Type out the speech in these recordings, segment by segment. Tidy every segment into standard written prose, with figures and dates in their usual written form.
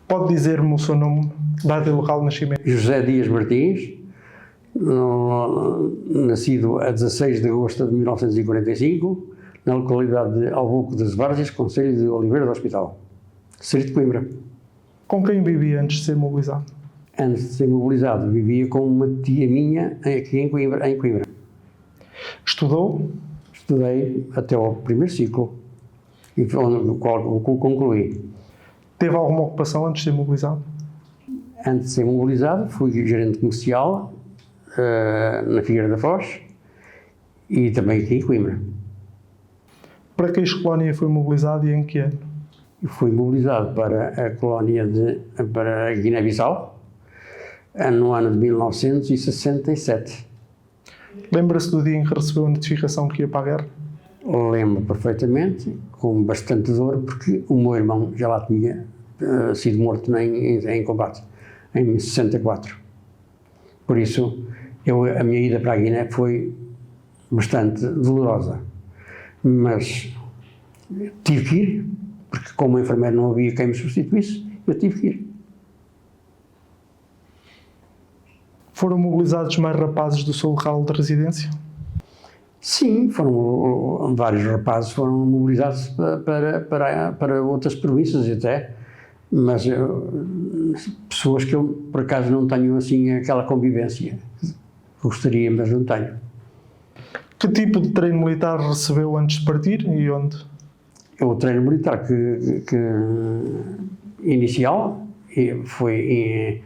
Pode dizer-me o seu nome, data e local de nascimento? José Dias Martins, nascido a 16 de agosto de 1945, na localidade de Albuco das Várzeas, concelho de Oliveira do Hospital, distrito de Coimbra. Com quem vivia antes de ser mobilizado? Antes de ser mobilizado, vivia com uma tia minha aqui em Coimbra. Estudou? Estudei até ao primeiro ciclo, o qual concluí. Teve alguma ocupação antes de ser mobilizado? Antes de ser mobilizado, fui gerente comercial na Figueira da Foz e também aqui em Coimbra. Para que ex-colónia foi mobilizado e em que ano? Fui mobilizado para a colónia para a Guiné-Bissau no ano de 1967. Lembra-se do dia em que recebeu a notificação que ia para a guerra? Lembro perfeitamente, com bastante dor, porque o meu irmão já lá tinha sido morto em combate, em 64. Por isso, a minha ida para a Guiné foi bastante dolorosa. Mas tive que ir, porque como enfermeiro não havia quem me substituísse, eu tive que ir. Foram mobilizados mais rapazes do seu local de residência? Sim, vários rapazes foram mobilizados para outras províncias até, mas pessoas que eu, por acaso, não tenho assim aquela convivência. Gostaria, mas não tenho. Que tipo de treino militar recebeu antes de partir e onde? O treino militar inicial foi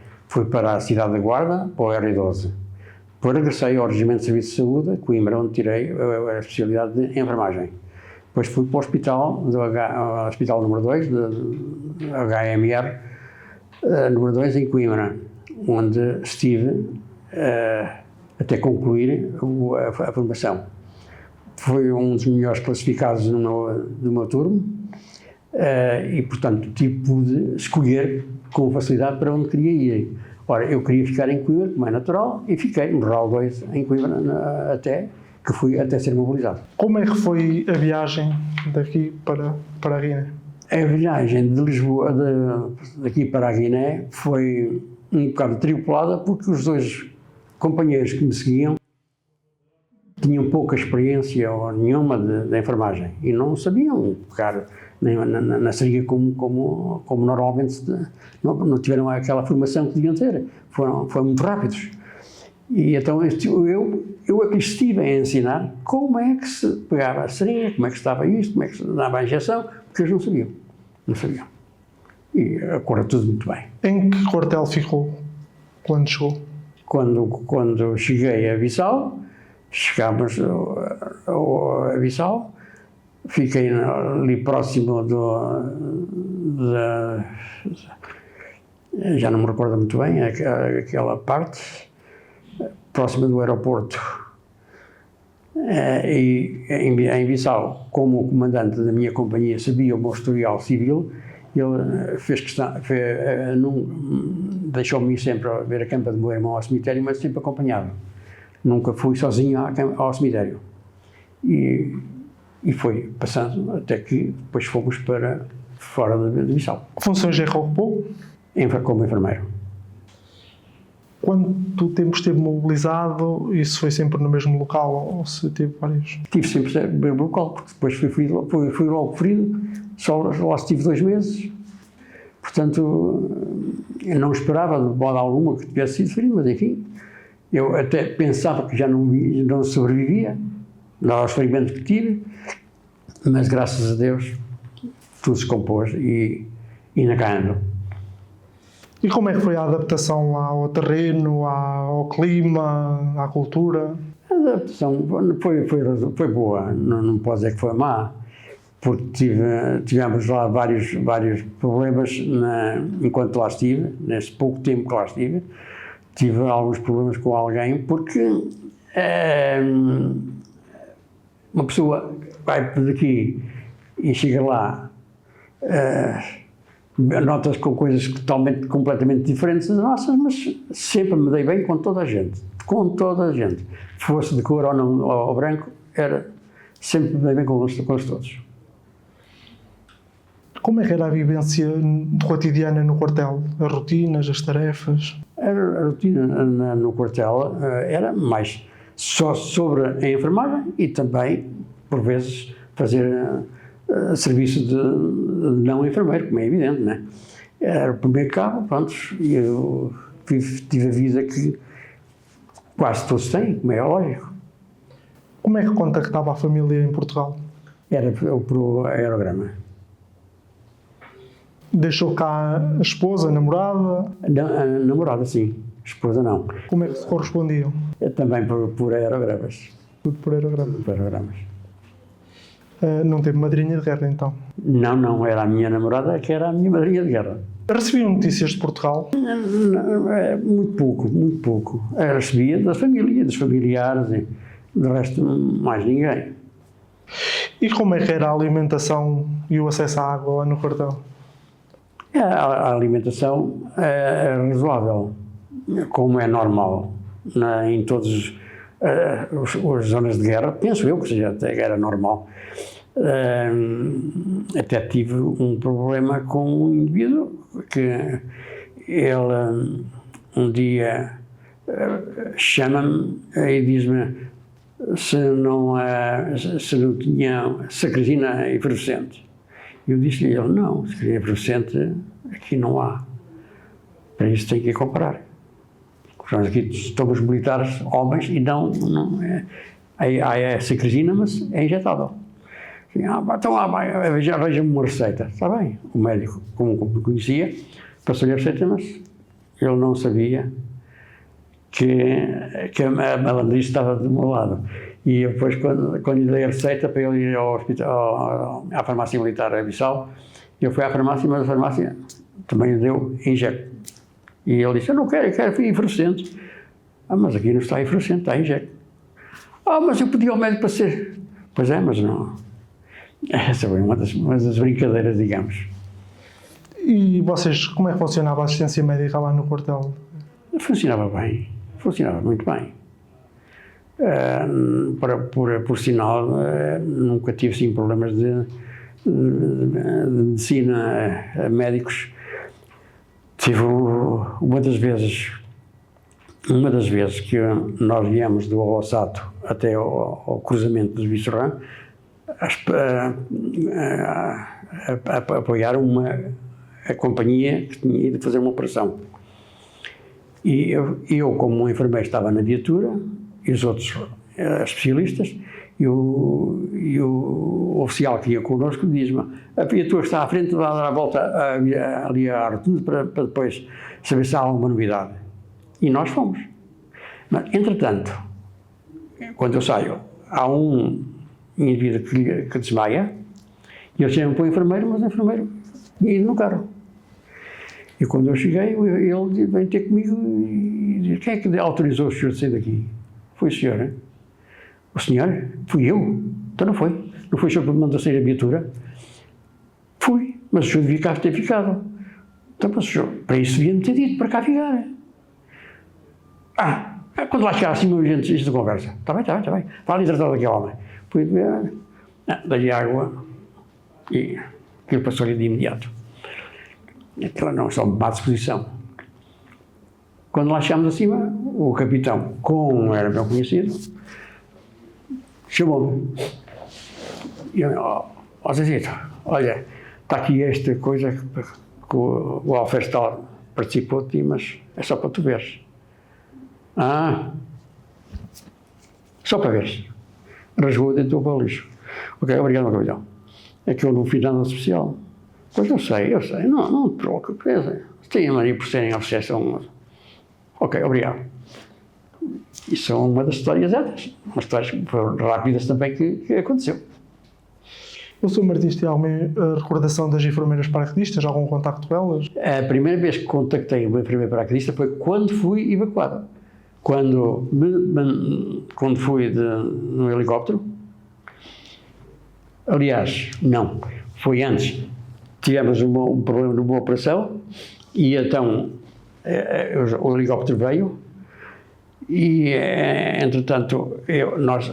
para a cidade da Guarda, para o R12. Depois regressei ao Regimento de Serviço de Saúde, Coimbra, onde tirei a especialidade de enfermagem. Depois fui para o hospital número 2, de HMR, número 2, em Coimbra, onde estive até concluir a formação. Foi um dos melhores classificados do meu turno e, portanto, pude escolher com facilidade para onde queria ir. Ora, eu queria ficar em Coimbra, como é natural, e fiquei no RAL 2 em Coimbra que fui até ser mobilizado. Como é que foi a viagem daqui para a Guiné? A viagem de Lisboa, daqui para a Guiné, foi um bocado tripulada porque os dois companheiros que me seguiam tinham pouca experiência ou nenhuma de enfermagem e não sabiam pegar na seringa como normalmente não tiveram aquela formação que deviam ter. Foram muito rápidos. E então eu aqui estive a ensinar como é que se pegava a seringa, como é que estava isto, como é que se dava a injeção, porque eles não sabiam. Não sabiam. E correu tudo muito bem. Em que quartel ficou quando chegou? Quando cheguei a Bissau, chegámos a Bissau, fiquei ali próximo já não me recordo muito bem, aquela parte, próxima do aeroporto. E em Bissau, como o comandante da minha companhia sabia o meu historial civil, ele fez questão, deixou-me ir sempre a ver a campa do meu irmão ao cemitério, mas sempre acompanhado. Nunca fui sozinho ao cemitério. E foi passando até que depois fomos para fora de Bissau. Que funções é que ocupou? Como enfermeiro. Quanto tempo esteve mobilizado? Isso foi sempre no mesmo local ou se teve vários? Estive sempre no mesmo local, porque depois fui logo ferido, só lá estive 2 meses. Portanto, eu não esperava de modo alguma que tivesse sido ferido, mas enfim, eu até pensava que já não sobrevivia aos ferimentos que tive, mas graças a Deus tudo se compôs e ainda cá ando. E como é que foi a adaptação ao terreno, ao clima, à cultura? A adaptação foi boa, não posso dizer que foi má, porque tivemos lá vários problemas enquanto lá estive, nesse pouco tempo que lá estive. Tive alguns problemas com alguém, porque uma pessoa vai por aqui e chega lá, notas com coisas completamente diferentes das nossas, mas sempre me dei bem com toda a gente. Fosse de cor ou não, ou branco, sempre me dei bem com todos. Como é que era a vivência cotidiana no quartel? As rotinas, as tarefas? A rotina no quartel era mais só sobre a enfermagem e também, por vezes, fazer serviço de não enfermeiro, como é evidente, não é? Era o primeiro cabo, pronto, e eu tive a vida que quase todos têm, como é lógico. Como é que contactava a família em Portugal? Era por aerograma. Deixou cá a esposa, a namorada? A namorada, sim. A esposa, não. Como é que se correspondiam? Também por aerogramas. Tudo por aerograma. Por aerogramas. Não teve madrinha de guerra, então? Não, era a minha namorada que era a minha madrinha de guerra. Recebiam notícias de Portugal? Muito pouco. Eu recebia da família, dos familiares, e de resto, mais ninguém. E como é que era a alimentação e o acesso à água lá no quartel? A alimentação é razoável, como é normal em todas as zonas de guerra. Penso eu que seja até era normal. Até tive um problema com um indivíduo que ele um dia chama-me e diz-me se não tinha sacrisina efervescente. Eu disse-lhe, ele, não, sacrisina efervescente aqui não há. Para isso tem que ir comprar. Nós aqui estamos militares, homens, e não há sacrisina, mas é injetável. Então lá, veja-me uma receita. Está bem. O médico, como me conhecia, passou-lhe a receita, mas ele não sabia que a malandrice estava do meu lado. E depois, quando lhe dei a receita para ele ir ao hospital, à farmácia militar a Bissau, eu fui à farmácia, mas a farmácia também lhe deu injecto. E ele disse, eu quero efervescente. Mas aqui não está efervescente, está injecto. Mas eu pedi ao médico para ser. Pois é, mas não. Essa foi uma das brincadeiras, digamos. E vocês, como é que funcionava a assistência médica lá no quartel? Funcionava bem, funcionava muito bem. Por sinal, nunca tive assim, problemas de medicina médicos. Tive uma das vezes que nós viemos do Alossato até ao cruzamento do Bissorã, a apoiar a companhia que tinha ido fazer uma operação. E eu como enfermeiro, estava na viatura, e os outros especialistas, e o oficial que ia connosco diz-me, a viatura está à frente, vai dar a volta ali à rotunda para depois saber se há alguma novidade. E nós fomos. Mas, entretanto, quando eu saio, há um indivíduo que desmaia, e eu chamo para o enfermeiro, mas o enfermeiro ia no carro. E quando eu cheguei, ele vem ter comigo e diz, quem é que autorizou o senhor a sair daqui? Foi o senhor, hein? O senhor? Fui eu? Então não foi. Não foi o senhor que me mandou sair a viatura? Fui, mas o senhor devia cá ter ficado. Então, mas o senhor, para isso devia-me ter dito, para cá ficar. Quando lá chegar assim, a gente isto de conversa. Está bem. Vai ali tratar daquele homem. Fui ver, dei água e aquilo passou-lhe de imediato. Aquela não, só má disposição. Quando lá chegámos acima, o capitão, como era meu conhecido, chamou-me. E eu, Zezito, olha, está aqui esta coisa que o Alferstal participou de ti, mas é só para tu veres. Só para veres. Rasgou dentro do lixo. Ok, obrigado, meu capitão. É que eu não fiz nada especial. Pois eu sei, não te preocupes. Tem a mania por serem obsessão. Ok, obrigado. Isso é uma das histórias essas. Umas histórias rápidas também que aconteceu. O Sr. Martins tem alguma recordação das enfermeiras paraquedistas? Algum contacto com elas? A primeira vez que contactei uma enfermeira paraquedista foi quando fui evacuado. Quando fui no helicóptero. Aliás, não. Foi antes. Tivemos um problema numa operação e então o helicóptero veio e, entretanto, nós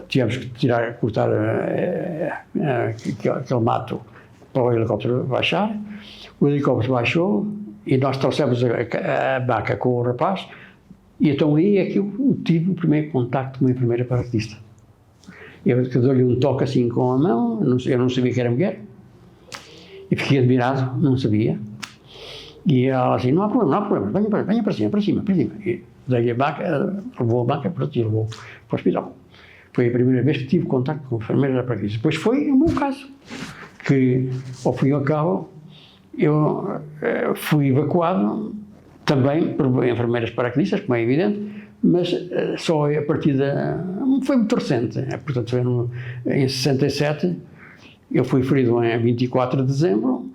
tivemos que cortar aquele mato para o helicóptero baixar. O helicóptero baixou e nós trouxemos a maca com o rapaz, e então aí é que eu tive o primeiro contacto com uma enfermeira paraquedista. Eu dou-lhe um toque assim com a mão, eu não sabia que era mulher, e fiquei admirado, não sabia. E ela assim, não há problema, venha para cima. E dei-lhe a maca, levou a maca, pronto, e levou para o hospital. Foi a primeira vez que tive contacto com enfermeiras paraquedistas. Depois foi o meu caso, que ao fim e ao cabo eu fui evacuado também por enfermeiras paraquedistas, como é evidente, mas só a partir foi muito recente, portanto foi em 67, eu fui ferido em 24 de dezembro,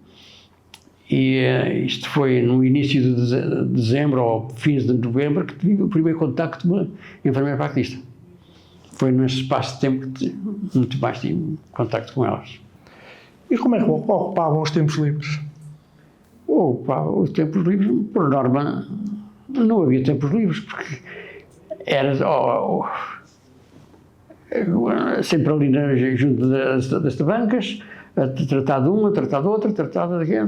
e isto foi no início de dezembro ou fins de novembro que tive o primeiro contacto com uma enfermeira paraquedista. Foi nesse espaço de tempo que muito mais tive contacto com elas. E como é que ocupavam os tempos livres? Os tempos livres, por norma, não havia tempos livres, porque era sempre ali junto das tabancas, a tratar de uma, a tratar de outra, a tratar daquela.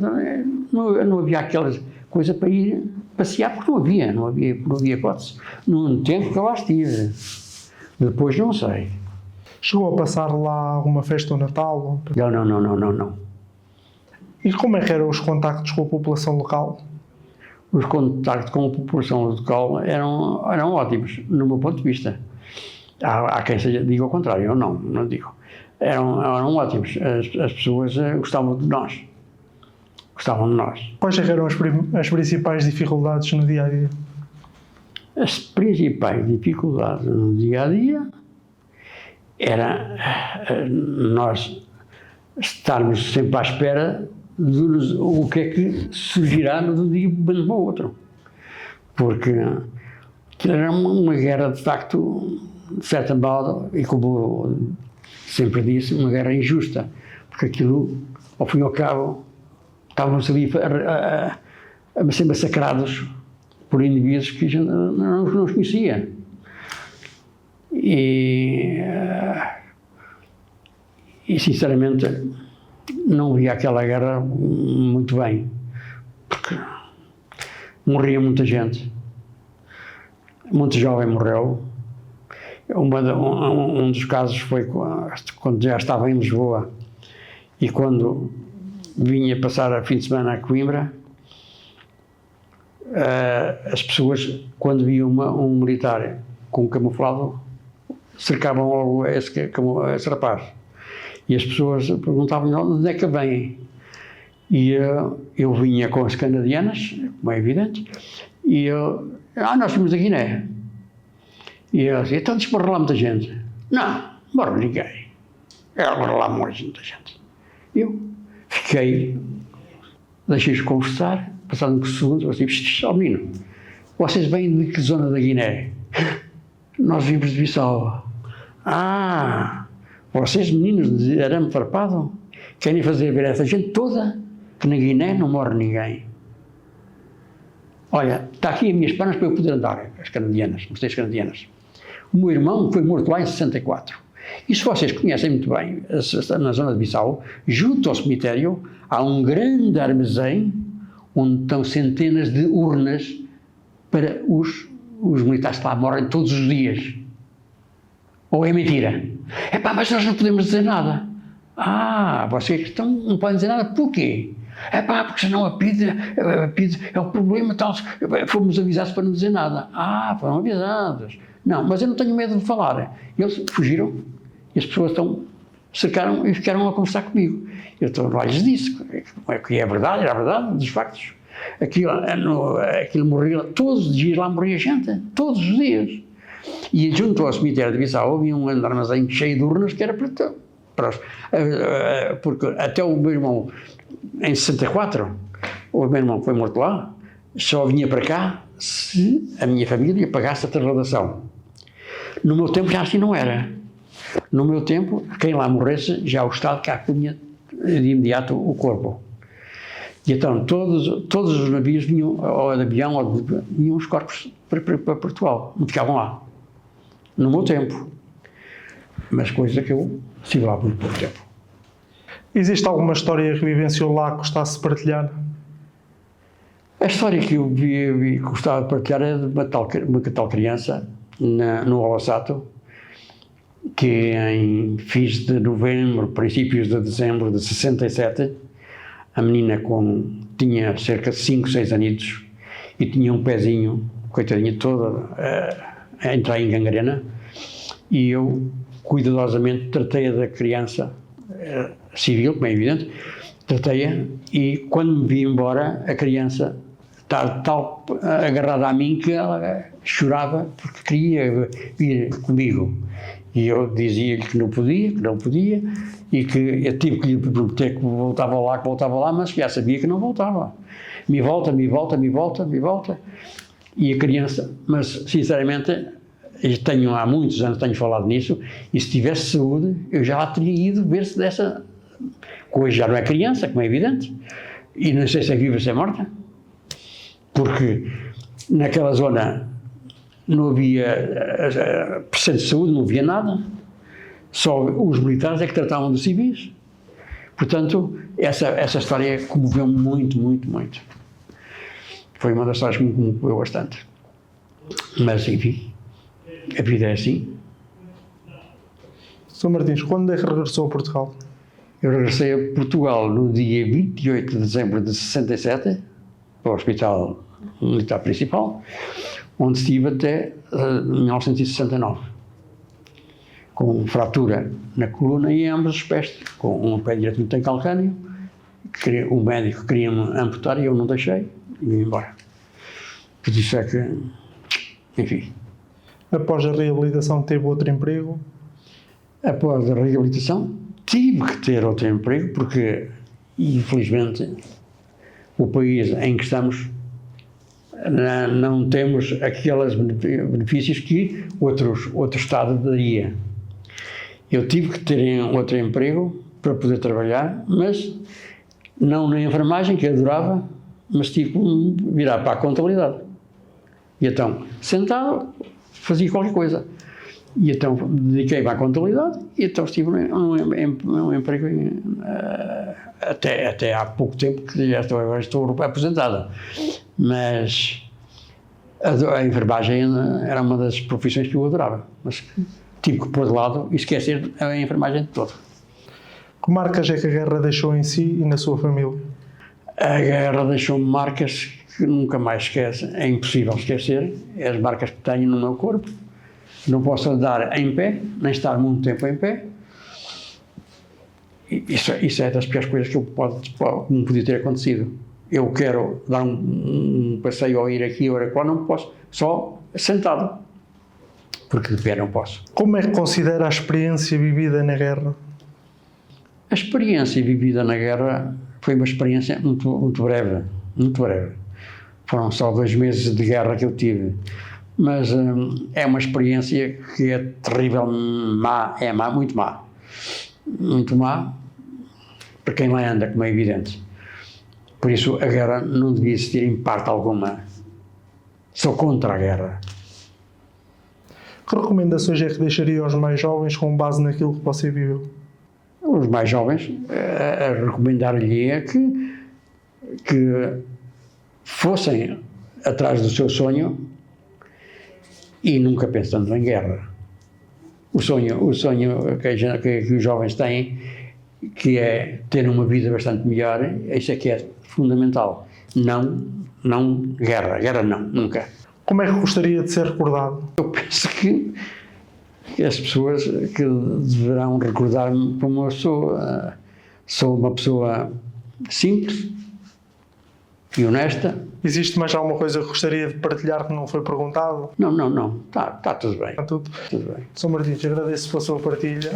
Não havia aquela coisa para ir passear, porque não havia hipótese. No tempo que eu lá estive. Depois não sei. Chegou a passar lá alguma festa ou Natal? Não. E como é que eram os contactos com a população local? Os contactos com a população local eram ótimos, no meu ponto de vista. Há quem diga o contrário, eu não digo. Eram ótimos. As pessoas gostavam de nós. Quais eram as principais dificuldades no dia-a-dia? As principais dificuldades no dia-a-dia era nós estarmos sempre à espera o que é que surgirá no dia de um ou outro. Porque era uma guerra, de facto, de certa modo, e como sempre disse, uma guerra injusta. Porque aquilo, ao fim e ao cabo, estávamos ali a ser massacrados por indivíduos que a gente não os conhecia. E sinceramente, não via aquela guerra muito bem, porque morria muita gente, muito jovem morreu. Um dos casos foi quando já estava em Lisboa e quando vinha passar a fim de semana a Coimbra, as pessoas, quando viam um militar com camuflado, cercavam logo esse rapaz. E as pessoas perguntavam-lhe de onde é que vem. E eu vinha com as canadianas, como é evidente, e nós vimos da Guiné. E ele dizia, então diz que morre lá muita gente. Não, morre ninguém. Morre lá muita gente. Eu fiquei, deixei-os conversar, passado uns segundos, eu disse, menino, vocês vêm de que zona da Guiné? Nós vimos de Bissau. Vocês, meninos de arame farpado, querem fazer ver essa gente toda, que na Guiné não morre ninguém. Olha, está aqui as minhas pernas para eu poder andar, as canadianas, mostrei as canadianas. O meu irmão foi morto lá em 64. E se vocês conhecem muito bem, na zona de Bissau, junto ao cemitério, há um grande armazém, onde estão centenas de urnas para os militares que lá morrem todos os dias. Ou é mentira? Mas nós não podemos dizer nada. Vocês não podem dizer nada, porquê? Porque senão a PIDE é o problema, tal. Fomos avisados para não dizer nada. Foram avisados. Não, mas eu não tenho medo de falar. Eles fugiram e as pessoas cercaram e ficaram a conversar comigo. Eu lá lhes disse que é verdade, era a verdade dos factos. Aquilo morria, todos os dias lá morria gente, todos os dias. E junto ao cemitério de Bissau havia um grande armazém cheio de urnas que era porque até o meu irmão, em 64, o meu irmão foi morto lá, só vinha para cá se a minha família pagasse a trasladação. No meu tempo já assim não era. No meu tempo, quem lá morresse, já o Estado cá punha de imediato o corpo. E então todos os navios vinham, ou de avião, vinham os corpos para Portugal, não ficavam lá. No meu tempo. Mas coisa que eu estive lá por pouco tempo. Existe alguma história que vivenciou lá que gostasse de partilhar? A história que eu vi que gostava de partilhar é de uma tal criança no Olossato, que em fins de novembro, princípios de dezembro de 67, a menina tinha cerca de 5, 6 anitos e tinha um pezinho, coitadinha toda, a entrar em gangrena, e eu cuidadosamente tratei-a da criança, civil, como é evidente, tratei-a, e quando me vi embora, a criança estava tal agarrada a mim que ela chorava porque queria vir comigo. E eu dizia-lhe que não podia, e que eu tive que lhe prometer que voltava lá, mas já sabia que não voltava. Me volta. E a criança, mas sinceramente, há muitos anos tenho falado nisso, e se tivesse saúde, eu já lá teria ido ver-se dessa. Hoje já não é criança, como é evidente, e não sei se é viva ou se é morta, porque naquela zona não havia centro de saúde, não havia nada, só os militares é que tratavam dos civis. Portanto, essa história comoveu-me muito. Foi uma das histórias que me comoveu bastante. Mas, enfim, a vida é assim. Sr. Martins, quando é que regressou a Portugal? Eu regressei a Portugal no dia 28 de dezembro de 67, para o Hospital Militar Principal, onde estive até 1969, com fratura na coluna e em ambos os pés, com um pé direito muito em calcânio. O médico queria-me amputar e eu não deixei, e vim embora. Por isso é que, enfim. Após a reabilitação teve outro emprego? Após a reabilitação tive que ter outro emprego, porque, infelizmente, o país em que estamos não temos aqueles benefícios que outro Estado daria. Eu tive que ter outro emprego para poder trabalhar, mas não na enfermagem, que eu adorava, mas tive que me virar para a contabilidade. E então, sentado, fazia qualquer coisa. E então dediquei-me à contabilidade e então estive num emprego até há pouco tempo, que já estou aposentado. Mas a enfermagem era uma das profissões que eu adorava, mas tive que pôr de lado e esquecer a enfermagem de todo. Que marcas é que a guerra deixou em si e na sua família? A guerra deixou-me marcas que nunca mais esquece, é impossível esquecer, é as marcas que tenho no meu corpo. Não posso andar em pé, nem estar muito tempo em pé. Isso é das piores coisas que me podia ter acontecido. Eu quero dar um passeio ou ir aqui ou lá, não posso, só sentado, porque de pé não posso. Como é que considera a experiência vivida na guerra? A experiência vivida na guerra foi uma experiência muito breve. Foram só 2 meses de guerra que eu tive. Mas é uma experiência que é terrível, muito má para quem lá anda, como é evidente. Por isso a guerra não devia existir em parte alguma. Sou contra a guerra. Que recomendações é que deixaria aos mais jovens com base naquilo que você viveu? Os mais jovens, recomendar-lhe que fossem atrás do seu sonho e nunca pensando em guerra. O sonho que os jovens têm, que é ter uma vida bastante melhor, isso é que é fundamental. Não guerra não, nunca. Como é que gostaria de ser recordado? Eu penso que as pessoas que deverão recordar-me como eu sou uma pessoa simples e honesta. Existe mais alguma coisa que gostaria de partilhar que não foi perguntado? Não. Está tudo bem. Está tudo. Tudo bem. Sr. Martins, agradeço pela sua partilha.